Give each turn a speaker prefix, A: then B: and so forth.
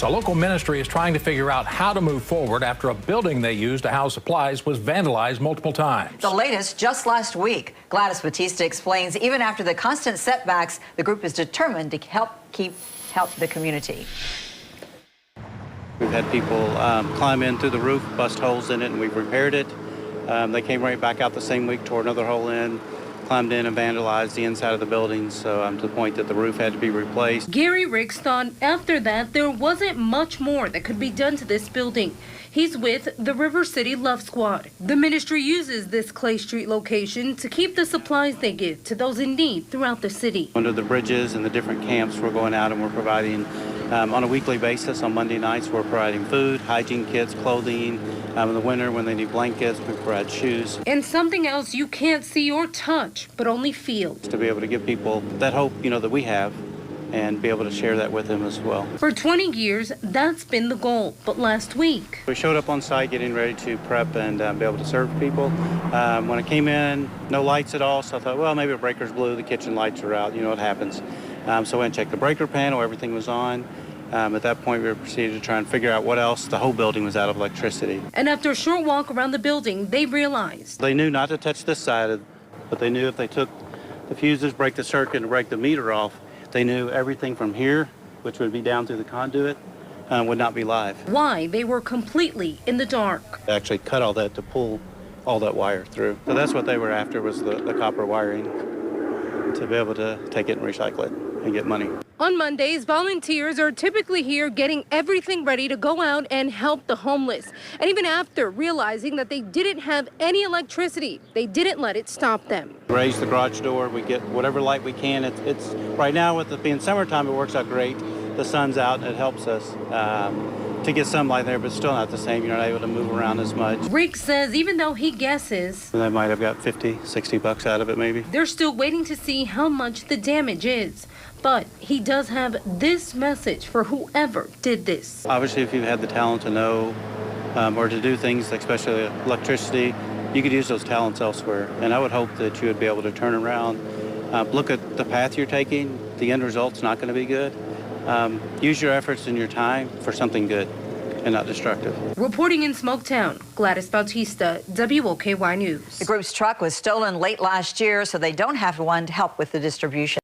A: A local ministry is trying to figure out how to move forward after a building they used to house supplies was vandalized multiple times.
B: The latest just last week. Gladys Batista explains even after the constant setbacks, the group is determined to help the community.
C: We've had people climb in through the roof, bust holes in it, and we've repaired it. They came right back out the same week, tore another hole in, climbed in and vandalized the inside of the building, so to the point that the roof had to be replaced.
D: Gary Ricks thought after that there wasn't much more that could be done to this building. He's with the River City Love Squad. The ministry uses this Clay Street location to keep the supplies they give to those in need throughout the city.
C: Under the bridges and the different camps, we're going out and we're providing on a weekly basis. On Monday nights, we're providing food, hygiene kits, clothing. In the winter, when they need blankets, we provide shoes.
D: And something else you can't see or touch, but only feel.
C: To be able to give people that hope, that we have, and be able to share that with them as well.
D: For 20 years, that's been the goal. But last week,
C: we showed up on site getting ready to prep and be able to serve people. When I came in, no lights at all, so I thought, well, maybe a breaker's blew, the kitchen lights are out, what happens. So I went and checked the breaker panel, everything was on. At that point, we proceeded to try and figure out what else. The whole building was out of electricity.
D: And after a short walk around the building, they realized.
C: They knew not to touch this side, but they knew if they took the fuses, break the circuit, and break the meter off, they knew everything from here, which would be down through the conduit, would not be live.
D: Why they were completely in the dark.
C: They actually cut all that to pull all that wire through. So that's what they were after, was the copper wiring, to be able to take it and recycle it and get money.
D: On Mondays, volunteers are typically here getting everything ready to go out and help the homeless. And even after realizing that they didn't have any electricity, they didn't let it stop them.
C: Raise the garage door, we get whatever light we can. It's right now, with it being summertime, it works out great. The sun's out and it helps us to get some light there, but still not the same. You're not able to move around as much.
D: Rick says even though he guesses
C: they might have got 50, 60 bucks out of it maybe.
D: They're still waiting to see how much the damage is. But he does have this message for whoever did this.
C: Obviously, if you had the talent to know or to do things, especially electricity, you could use those talents elsewhere. And I would hope that you would be able to turn around, look at the path you're taking. The end result's not going to be good. Use your efforts and your time for something good and not destructive.
D: Reporting in Smoketown, Gladys Bautista, WOKY News.
B: The group's truck was stolen late last year, so they don't have one to help with the distribution.